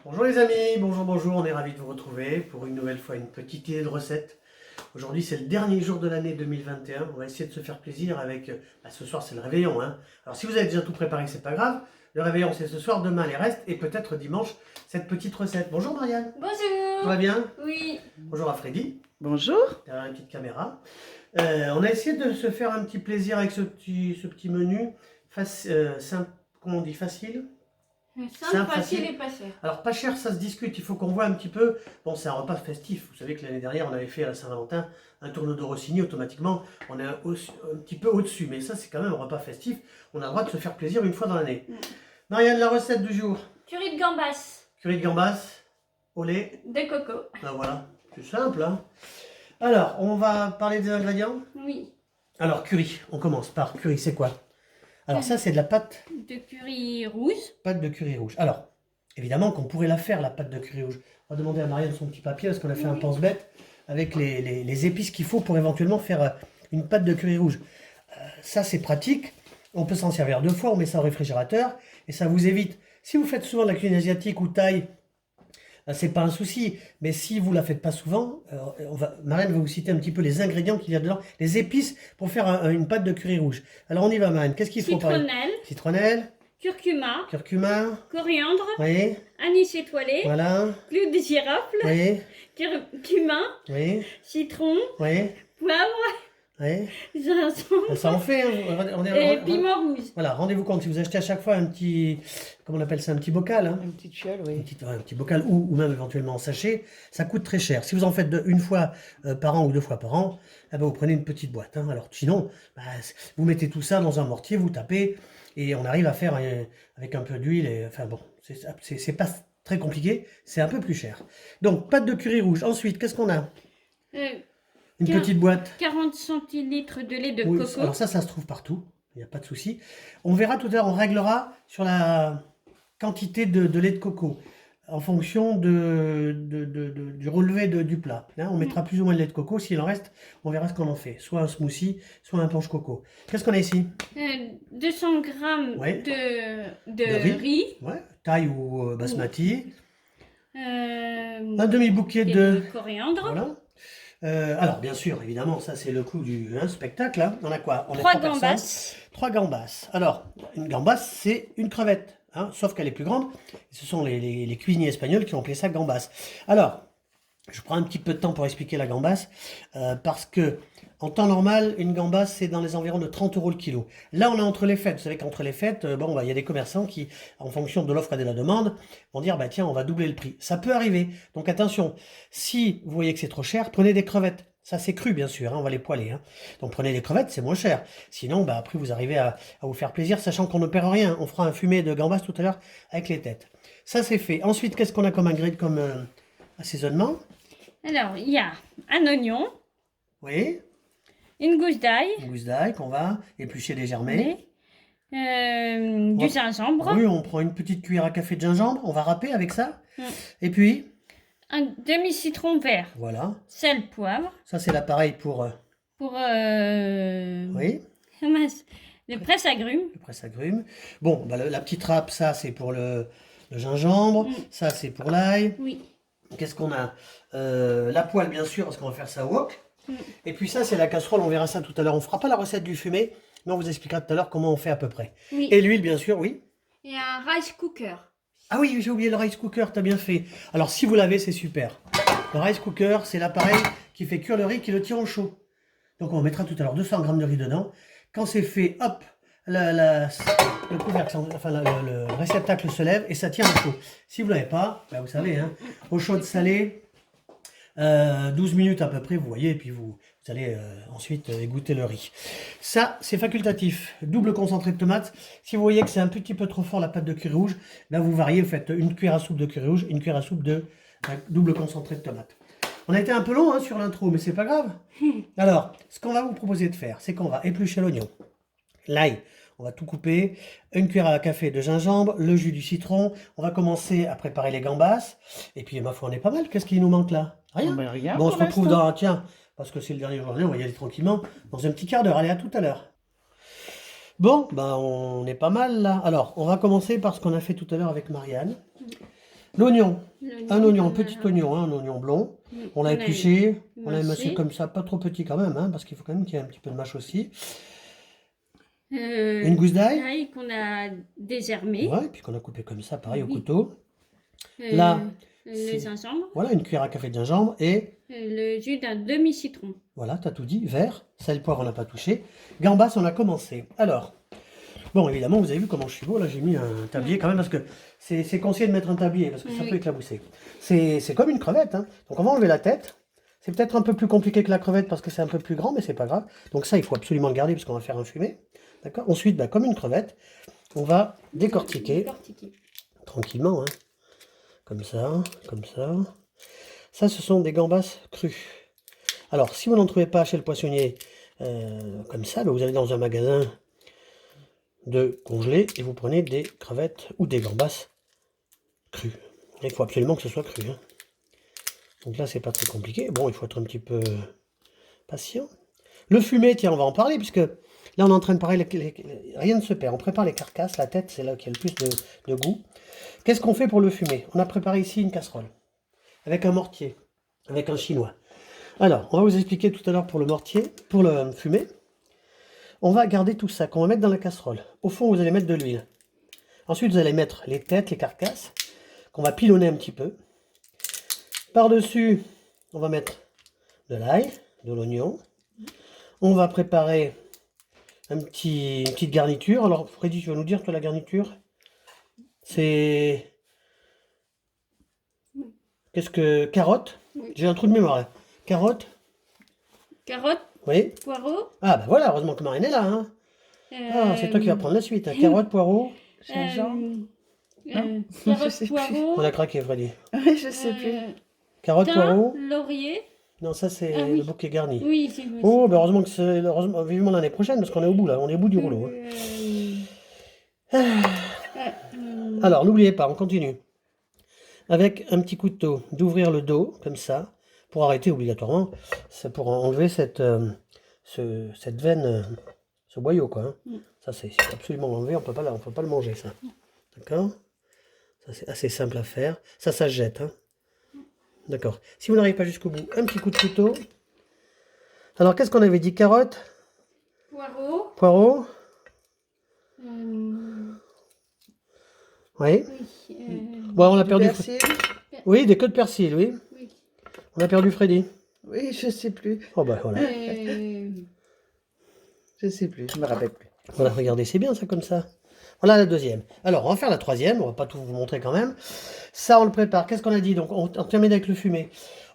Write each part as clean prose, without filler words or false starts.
Bonjour les amis, bonjour, on est ravis de vous retrouver pour une nouvelle fois une petite idée de recette. Aujourd'hui c'est le dernier jour de l'année 2021, on va essayer de se faire plaisir avec, ce soir c'est le réveillon. Alors si vous avez déjà tout préparé c'est pas grave, le réveillon c'est ce soir, demain les restes et peut-être dimanche cette petite recette. Bonjour Marianne. Bonjour. Tout va bien? Oui. Bonjour à Freddy. Bonjour. Derrière la petite caméra. On a essayé de se faire un petit plaisir avec ce petit menu, simple, comment on dit, facile? Simple, facile et pas cher. Alors pas cher, ça se discute, il faut qu'on voit un petit peu. Bon, c'est un repas festif, vous savez que l'année dernière on avait fait à la Saint-Valentin un tourneau de Rossini, automatiquement on est un petit peu au-dessus, mais ça c'est quand même un repas festif, on a le droit de se faire plaisir une fois dans l'année. Marianne, la recette du jour? Curry de gambas. Curry de gambas, au lait. De coco. Ben voilà, c'est simple hein. Alors, on va parler des ingrédients. Oui. Alors curry, on commence par curry, c'est quoi? Alors ça c'est de la pâte. De curry rouge. Pâte de curry rouge. Alors, évidemment qu'on pourrait la faire, la pâte de curry rouge. On va demander à Marianne son petit papier, parce qu'on a fait un pense-bête avec les épices qu'il faut pour éventuellement faire une pâte de curry rouge. Ça, c'est pratique. On peut s'en servir 2 fois, on met ça au réfrigérateur, et ça vous évite. Si vous faites souvent de la cuisine asiatique ou thaï, c'est pas un souci, mais si vous la faites pas souvent, Marianne va vous citer un petit peu les ingrédients qu'il y a dedans, les épices pour faire une pâte de curry rouge. Alors on y va Marianne, qu'est-ce qu'il faut? Citronnelle. Citronnelle, Curcuma. curcuma, Coriandre. oui, Anis étoilé. voilà, Clou de girofle. oui, Cumin. oui, Citron. oui, Poivre. oui. Gingembre. Ça en fait, hein. Et piment rouge. Voilà, rendez-vous compte, si vous achetez à chaque fois un petit, comment on appelle ça, un petit bocal, hein, Une petite fiole, oui. un petit bocal ou même éventuellement en sachet, ça coûte très cher. Si vous en faites une fois par an ou 2 fois par an, eh ben, vous prenez une petite boîte. Hein. Alors sinon, vous mettez tout ça dans un mortier, vous tapez, et on arrive à faire avec un peu d'huile. Enfin bon, c'est pas très compliqué, c'est un peu plus cher. Donc, pâte de curry rouge. Ensuite, qu'est-ce qu'on a? Une petite boîte. 40 centilitres de lait de Oui, coco. alors ça se trouve partout, il n'y a pas de souci. On verra tout à l'heure, on réglera sur la quantité de lait de coco en fonction du relevé du plat. Hein, on mettra plus ou moins de lait de coco, s'il en reste, on verra ce qu'on en fait. Soit un smoothie, soit un punch coco. Qu'est-ce qu'on a ici? 200 grammes Ouais. de riz. Ouais, thaï ou basmati. Un Un demi-bouquet de... coriandre. Voilà. Alors, bien sûr, évidemment, ça c'est le coup du spectacle. Hein. On a quoi? On a 3 personnes. gambas. 3 gambas. Alors, une gambasse, c'est une crevette, hein, sauf qu'elle est plus grande. Ce sont les cuisiniers espagnols qui ont appelé ça gambas. Alors, je prends un petit peu de temps pour expliquer la gambasse, parce que en temps normal, une gambasse, c'est dans les environs de 30 € le kilo. Là, on est entre les fêtes. Vous savez qu'entre les fêtes, bon, il y a des commerçants qui, en fonction de l'offre et de la demande, vont dire, bah tiens, on va doubler le prix. Ça peut arriver. Donc attention, si vous voyez que c'est trop cher, prenez des crevettes. Ça, c'est cru, bien sûr, hein, on va les poêler. Hein. Donc prenez des crevettes, c'est moins cher. Sinon, bah, après, vous arrivez à vous faire plaisir, sachant qu'on ne perd rien. On fera un fumé de gambas tout à l'heure avec les têtes. Ça, c'est fait. Ensuite, qu'est-ce qu'on a comme ingrédient, comme assaisonnement? Alors, il y a un oignon, Oui, une gousse d'ail, une gousse d'ail qu'on va éplucher légèrement. du gingembre, Oui, on prend une petite cuillère à café de gingembre, on va râper avec ça. Mm. Et puis, un demi-citron vert, voilà. sel, poivre, Ça, c'est l'appareil pour... pour oui, le presse-agrumes. le presse-agrumes. Bon, bah, la petite râpe, ça, c'est pour le gingembre. Ça, c'est pour l'ail. Oui. Qu'est-ce qu'on a? La poêle, bien sûr, parce qu'on va faire ça au wok. Et puis ça, c'est la casserole, on verra ça tout à l'heure. On ne fera pas la recette du fumé, mais on vous expliquera tout à l'heure comment on fait à peu près. Oui. Et l'huile, bien sûr, oui. Et un rice cooker. Ah oui, j'ai oublié le rice cooker, t'as bien fait. Alors, si vous l'avez, c'est super. Le rice cooker, c'est l'appareil qui fait cuire le riz, qui le tire au chaud. Donc, on mettra tout à l'heure 200 g de riz dedans. Quand c'est fait, hop, le couvercle, enfin le réceptacle se lève et ça tient au chaud. Si vous ne l'avez pas, ben vous savez, hein, au chaud de salé, 12 minutes à peu près, vous voyez, et puis vous allez ensuite égoutter le riz. Ça, c'est facultatif. Double concentré de tomate. Si vous voyez que c'est un petit peu trop fort la pâte de curry rouge, là vous variez, vous faites une cuillère à soupe de curry rouge, une cuillère à soupe de double concentré de tomate. On a été un peu long hein, sur l'intro, mais c'est pas grave. Alors, ce qu'on va vous proposer de faire, c'est qu'on va éplucher l'oignon, l'ail, on va tout couper, une cuillère à café de gingembre, le jus du citron. On va commencer à préparer les gambas. Et puis, ma foi, on est pas mal. Qu'est-ce qu'il nous manque là? Rien. Ben, rien Bon, on pour se retrouve l'instant. dans... Tiens, parce que c'est le dernier journée, on va y aller tranquillement. Dans un petit quart d'heure. Allez, à tout à l'heure. Bon, ben on est pas mal là. Alors, on va commencer par ce qu'on a fait tout à l'heure avec Marianne. L'oignon. Un oignon, un on petit a- oignon, hein, un oignon blond. Mm. On l'a épluché. On l'a émincé émincé. comme ça, pas trop petit quand même, hein, parce qu'il faut quand même qu'il y ait un petit peu de mâche aussi. Euh, Une gousse d'ail. L'ail qu'on a déshermé. Ouais, et puis qu'on a coupé comme ça, pareil, au Oui. couteau. Euh, Là, le c'est- gingembre. Voilà, une cuillère à café de gingembre et Le jus d'un demi-citron. voilà, t'as tout dit. Vert, sel, poivre, on n'a pas touché. Gambas, on a commencé. Alors, bon, évidemment, vous avez vu comment je suis beau. Là, j'ai mis un tablier quand même parce que c'est conseillé de mettre un tablier parce que ça Oui. peut éclabousser. C'est comme une crevette, hein. Donc, on va enlever la tête. C'est peut-être un peu plus compliqué que la crevette parce que c'est un peu plus grand, mais c'est pas grave. Donc, ça, il faut absolument le garder parce qu'on va faire un fumet. D'accord. Ensuite, bah, comme une crevette, on va décortiquer tranquillement, hein. Comme ça, comme ça. Ça, ce sont des gambas crues. Alors, si vous n'en trouvez pas chez le poissonnier comme ça, bah, vous allez dans un magasin de congelés et vous prenez des crevettes ou des gambas crues. Il faut absolument que ce soit cru, hein. Donc là, c'est pas très compliqué. Bon, il faut être un petit peu patient. Le fumet, tiens, on va en parler, puisque là, on est en train de préparer, rien ne se perd. On prépare les carcasses, la tête, c'est là qu'il y a le plus de goût. Qu'est-ce qu'on fait pour le fumet? On a préparé ici une casserole, avec un mortier, avec un chinois. Alors, on va vous expliquer tout à l'heure pour le mortier, pour le fumet. On va garder tout ça, qu'on va mettre dans la casserole. Au fond, vous allez mettre de l'huile. Ensuite, vous allez mettre les têtes, les carcasses, qu'on va pilonner un petit peu. Par-dessus, on va mettre de l'ail, de l'oignon. On va préparer une petite garniture. Alors, Freddy, tu vas nous dire, toi, la garniture? C'est... Qu'est-ce que... Carottes? Oui. J'ai un trou de mémoire, là. Carottes? Carottes, Oui. poireaux. Ah, bah voilà, heureusement que Marine est là, hein. Ah, c'est toi qui vas prendre la suite, hein. Carottes, poireaux. Gingembre. Non, je Carottes, sais plus. poireaux. On a craqué, Freddy. Oui, je sais plus. Carottes, Thym, poireaux. laurier. Non, ça, c'est Ah oui. le bouquet garni. Oui, c'est possible. Oh, bah heureusement que c'est... Heureusement, vivement l'année prochaine, parce qu'on est au bout, là. On est au bout du rouleau, hein. Alors, n'oubliez pas, on continue. Avec un petit couteau, d'ouvrir le dos, comme ça, pour arrêter obligatoirement. C'est pour enlever cette veine, ce boyau, quoi, hein. Mm. Ça, c'est absolument enlevé, on peut pas le manger, ça. D'accord? Ça, c'est assez simple à faire. Ça se jette, hein. D'accord. Si vous n'arrivez pas jusqu'au bout, un petit coup de couteau. Alors, qu'est-ce qu'on avait dit? Carottes, Poireaux. poireaux. Oui. Oui. Bon, on a perdu. Persil. Oui, des queues de persil, oui. Oui. On a perdu Freddy. Oui, je sais plus. Oh, bah voilà. Je sais plus, je me rappelle plus. Voilà, regardez, c'est bien ça comme ça. Voilà la deuxième. Alors, on va faire la troisième. On va pas tout vous montrer quand même. Ça, on le prépare. Qu'est-ce qu'on a dit? Donc, on termine avec le fumet.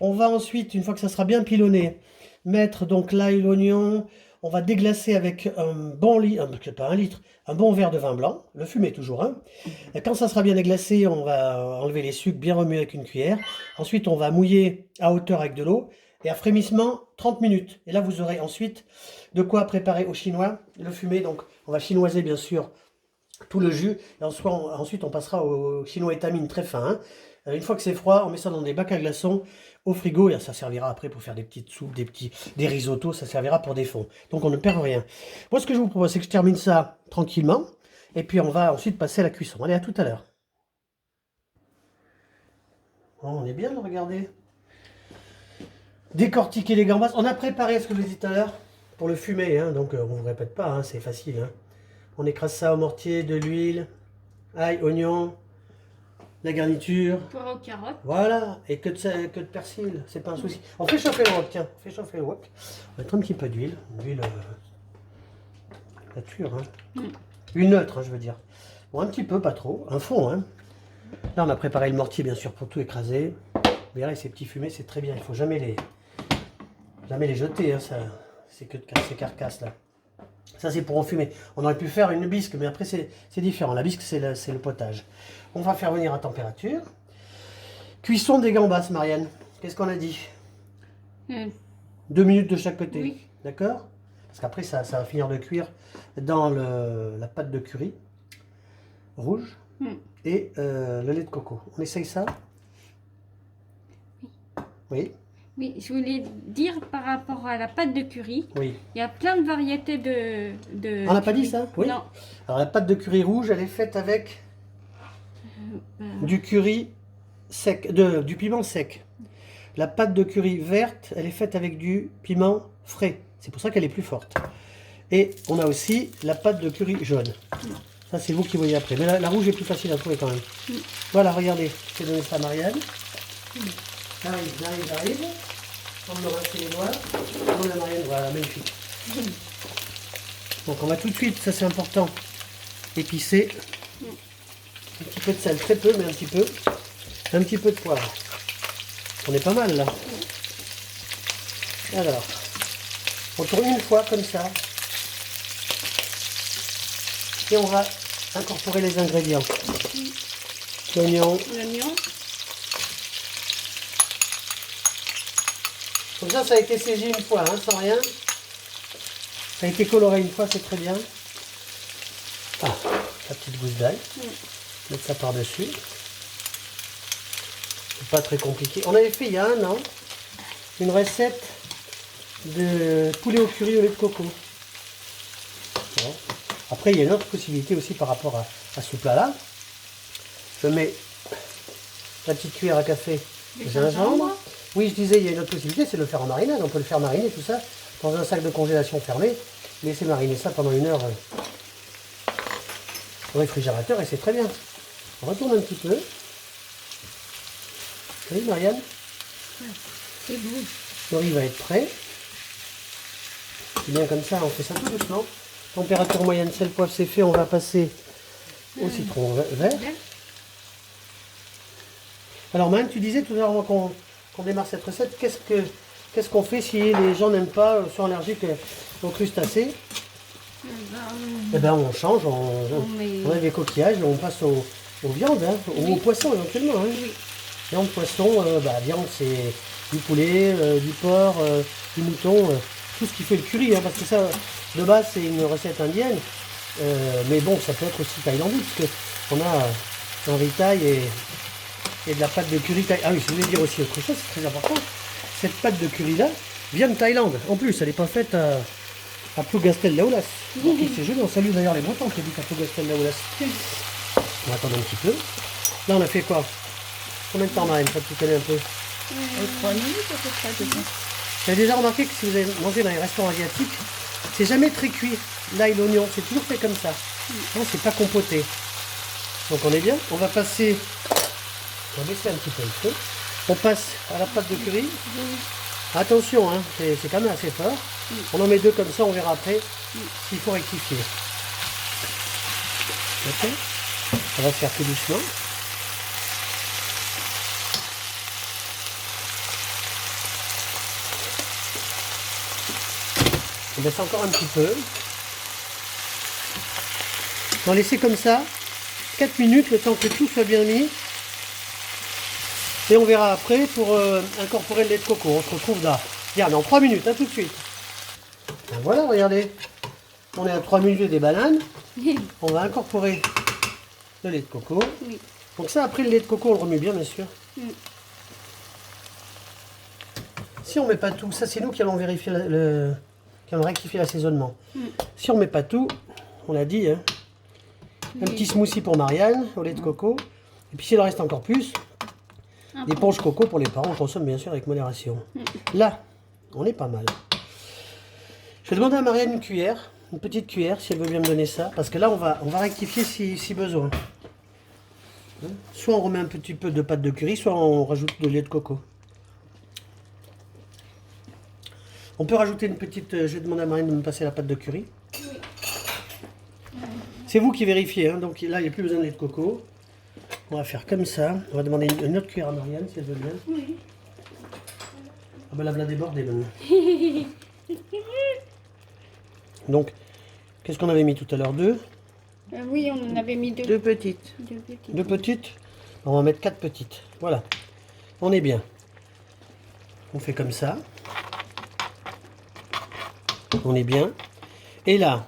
On va ensuite, une fois que ça sera bien pilonné, mettre donc l'ail, l'oignon. On va déglacer avec un bon litre, pas un litre, un bon verre de vin blanc. Le fumet toujours, hein. Et quand ça sera bien déglacé, on va enlever les sucres, bien remuer avec une cuillère. Ensuite, on va mouiller à hauteur avec de l'eau. Et à frémissement, 30 minutes. Et là, vous aurez ensuite de quoi préparer au chinois le fumet. Donc, on va chinoiser, bien sûr, tout le jus. Et ensuite, on passera au chinois étamine très fin, hein. Une fois que c'est froid, on met ça dans des bacs à glaçons au frigo. Et ça servira après pour faire des petites soupes, des risottos. Ça servira pour des fonds. Donc, on ne perd rien. Moi, ce que je vous propose, c'est que je termine ça tranquillement. Et puis, on va ensuite passer à la cuisson. Allez, à tout à l'heure. Oh, on est bien, là, regardez. Décortiquer les gambas. On a préparé ce que je vous ai dit tout à l'heure pour le fumet, hein, donc on ne vous répète pas, hein, c'est facile, hein. On écrase ça au mortier, de l'huile, ail, oignon, la garniture. Poireaux, carottes. Voilà, et que de persil, c'est pas un souci. On fait chauffer le wok, tiens, on fait chauffer le wok. On va mettre un petit peu d'huile, d'huile nature, hein. Huile neutre, hein, je veux dire. Bon, un petit peu, pas trop, un fond, hein. Là, on a préparé le mortier, bien sûr, pour tout écraser. Vous verrez, ces petits fumets, c'est très bien, il faut jamais les jeter, hein, ça, c'est que de ces carcasses là. Ça c'est pour enfumer. On aurait pu faire une bisque, mais après c'est différent. La bisque c'est le potage. On va faire venir à température. Cuisson des gambas, Marianne. Qu'est-ce qu'on a dit? 2 minutes de chaque côté. Oui. D'accord? Parce qu'après ça va finir de cuire dans la pâte de curry rouge et le lait de coco. On essaye ça? Oui. Oui, je voulais dire par rapport à la pâte de curry, Oui. il y a plein de variétés de On n'a pas dit curry. ça? Oui. Non. Alors la pâte de curry rouge, elle est faite avec du curry sec, du piment sec. La pâte de curry verte, elle est faite avec du piment frais. C'est pour ça qu'elle est plus forte. Et on a aussi la pâte de curry jaune. Ça, c'est vous qui voyez après. Mais la rouge est plus facile à trouver quand même. Voilà, regardez. Je vais donner ça à Marianne. J'arrive. On me rincer les doigts. On a Marianne, voilà, magnifique. Donc on va tout de suite, ça c'est important, épicer. Un petit peu de sel, très peu, mais un petit peu. Un petit peu de poivre. On est pas mal là. Alors, on tourne une fois comme ça. Et on va incorporer les ingrédients. L'oignon. Comme ça a été saisi une fois, hein, sans rien. Ça a été coloré une fois, c'est très bien. Ah, la petite gousse d'ail. Mettre ça par-dessus. C'est pas très compliqué. On avait fait il y a 1 an une recette de poulet au curry au lait de coco. Bon. Après, il y a une autre possibilité aussi par rapport à ce plat-là. Je mets la petite cuillère à café de gingembre. Oui, je disais, il y a une autre possibilité, c'est de le faire en marinade. On peut le faire mariner, tout ça, dans un sac de congélation fermé. Laisser mariner ça pendant 1 heure au réfrigérateur et c'est très bien. On retourne un petit peu. Oui, Marianne? C'est bon. Le riz va être prêt. C'est bien comme ça, on fait ça tout doucement. Température moyenne, sel, poivre, c'est fait. On va passer au citron vert. Alors, Marianne, tu disais tout à l'heure avant qu'on démarre cette recette, qu'est-ce qu'on fait si les gens n'aiment pas, sont allergiques aux crustacés? Eh ben, on change, on a des coquillages et on passe aux viandes, hein, ou aux poissons éventuellement. Hein. Viande, poisson, viande c'est du poulet, du porc, du mouton, tout ce qui fait le curry, hein, parce que ça, de base, c'est une recette indienne, mais bon, ça peut être aussi thaïlandais, parce qu'on a un riz thaï et de la pâte de curry thaï. Ah oui, je voulais dire aussi autre chose, c'est très important. Cette pâte de curry là vient de Thaïlande. En plus, elle n'est pas faite à Plougastel Laoulas. C'est joli, on salue d'ailleurs les Bretons qui habitent à Plougastel Laoulas. On va attendre un petit peu. Là, on a fait quoi? Combien de temps, Marine, ça tu connais un peu? 3 minutes à peu près, c'est ça. Vous avez déjà remarqué que si vous avez mangé dans les restaurants asiatiques, c'est jamais très cuit. L'ail, l'oignon, c'est toujours fait comme ça. Non, c'est pas compoté. Donc on est bien. On va passer. On va baisser un petit peu le feu. On passe à la pâte de curry. Attention, hein, c'est quand même assez fort. On en met 2 comme ça, on verra après s'il faut rectifier. Ok. On va faire tout doucement. On baisse encore un petit peu. On va laisser comme ça 4 minutes, le temps que tout soit bien mis. Et on verra après pour incorporer le lait de coco. On se retrouve là. Bien, dans 3 minutes, hein, tout de suite. Ben voilà, regardez. On est à 3 minutes des bananes. On va incorporer le lait de coco. Oui. Donc ça, après le lait de coco, on le remue bien sûr. Si on met pas tout, ça c'est nous qui allons vérifier qui allons rectifier l'assaisonnement. Si on met pas tout, on l'a dit, hein, un petit smoothie pour Marianne au lait de coco. Et puis s'il en reste encore plus, des ponches coco pour les parents, on consomme bien sûr avec modération. Là, on est pas mal. Je vais demander à Marianne une cuillère, une petite cuillère, si elle veut bien me donner ça. Parce que là, on va rectifier si besoin. Soit on remet un petit peu de pâte de curry, soit on rajoute de lait de coco. On peut rajouter une petite... je vais demander à Marianne de me passer la pâte de curry. C'est vous qui vérifiez, hein, donc là, il n'y a plus besoin de lait de coco. On va faire comme ça. On va demander une autre cuillère à Marianne, si elle veut bien. Oui. Ah ben là, voilà débordé maintenant. Donc, qu'est-ce qu'on avait mis tout à l'heure? 2? Oui, on en avait mis 2. 2 petites. 2 petites. 2 petites? On va mettre 4 petites. Voilà. On est bien. On fait comme ça. On est bien. Et là,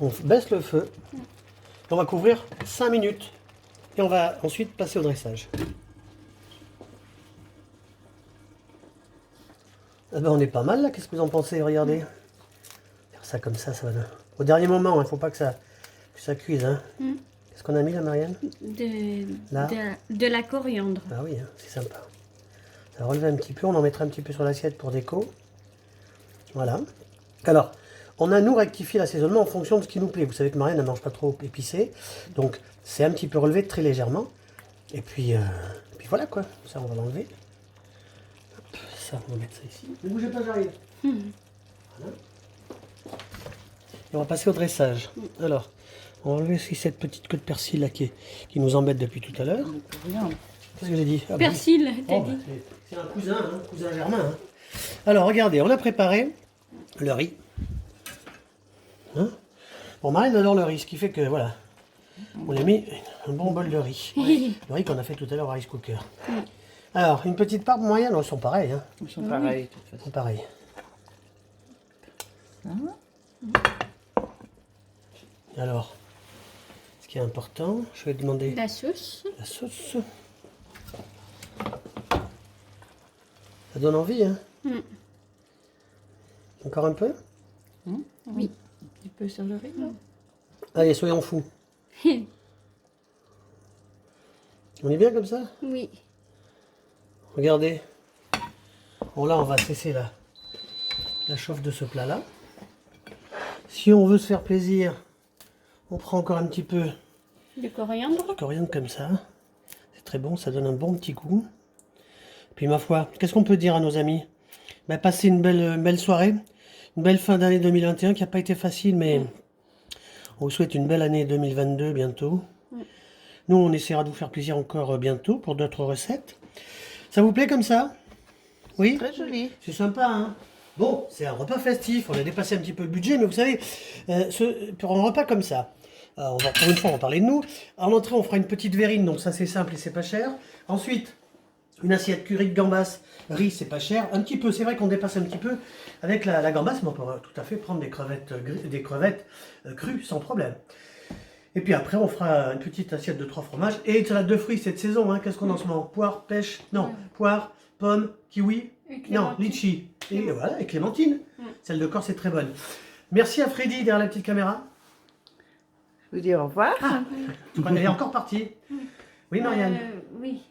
on baisse le feu. On va couvrir 5 minutes. Et on va ensuite passer au dressage. Ah ben on est pas mal là. Qu'est-ce que vous en pensez? Regardez. Faire ça comme ça va. Au dernier moment, il ne faut pas que ça cuise. Hein. Qu'est-ce qu'on a mis là, Marianne? Là. De la coriandre. Ah oui, hein, c'est sympa. Ça va relever un petit peu, on en mettra un petit peu sur l'assiette pour déco. Voilà. Alors, on a nous rectifié l'assaisonnement en fonction de ce qui nous plaît. Vous savez que Marianne ne mange pas trop épicé, donc c'est un petit peu relevé très légèrement. Et puis voilà quoi, ça on va l'enlever. Ça, on va mettre ça ici. Ne bougez pas, j'arrive. Voilà. Et on va passer au dressage. Alors, on va enlever aussi cette petite queue de persil là qui nous embête depuis tout à l'heure. Qu'est-ce que j'ai dit? Ah, bah, Persil, t'as oh, dit. bah, c'est un cousin, hein, cousin germain. Hein. Alors, regardez, on a préparé le riz. Hein, bon, Marine adore le riz, ce qui fait que, voilà, on a mis un bon bol de riz. Ouais, le riz qu'on a fait tout à l'heure au rice cooker. Alors, une petite part moyenne, ils sont pareils. Hein. Ils sont pareils, de toute Ils sont façon. pareils. Alors, ce qui est important, je vais demander La sauce. la sauce. Ça donne envie, hein? Encore un peu? Oui. Un petit peu sur le riz, là. Allez, soyons fous. On est bien comme ça? Oui. Regardez. Bon, là, on va cesser la chauffe de ce plat-là. Si on veut se faire plaisir, on prend encore un petit peu De coriandre. de coriandre comme ça. C'est très bon, ça donne un bon petit goût. Puis ma foi, qu'est-ce qu'on peut dire à nos amis? Ben, passez une belle soirée, une belle fin d'année 2021 qui n'a pas été facile, mais on vous souhaite une belle année 2022 bientôt. Nous, on essaiera de vous faire plaisir encore bientôt pour d'autres recettes. Ça vous plaît comme ça? Oui? Très joli. C'est sympa, hein? Bon, c'est un repas festif, on a dépassé un petit peu le budget, mais vous savez, pour un repas comme ça, pour une fois, on va parler de nous. En entrée, on fera une petite verrine, donc ça c'est simple et c'est pas cher. Ensuite, une assiette curry de gambas, riz, c'est pas cher. Un petit peu, c'est vrai qu'on dépasse un petit peu avec la gambasse, mais on peut tout à fait prendre des crevettes crues sans problème. Et puis après, on fera une petite assiette de 3 fromages et une salade de fruits cette saison. Hein. Qu'est-ce qu'on a en ce moment? Poire, pêche, non, poire, pomme, kiwi, non, litchi. Et voilà, et clémentine. Celle de Corse est très bonne. Merci à Freddy derrière la petite caméra. Je vous dis au revoir. Je crois qu'elle est encore partie. Oui, Marianne. Oui.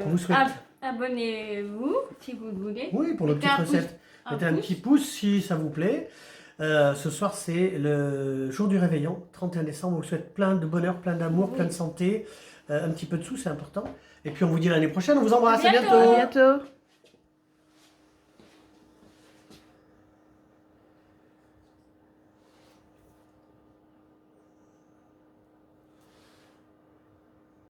On vous souhaite. Abonnez-vous si vous le voulez. Oui, pour nos Mettez petites un recettes. pouce, Mettez un petit pouce si ça vous plaît. Ce soir, c'est le jour du réveillon, 31 décembre. On vous souhaite plein de bonheur, plein d'amour, plein de santé. Un petit peu de sous, c'est important. Et puis, on vous dit à l'année prochaine. On vous embrasse. À bientôt. bientôt. À bientôt.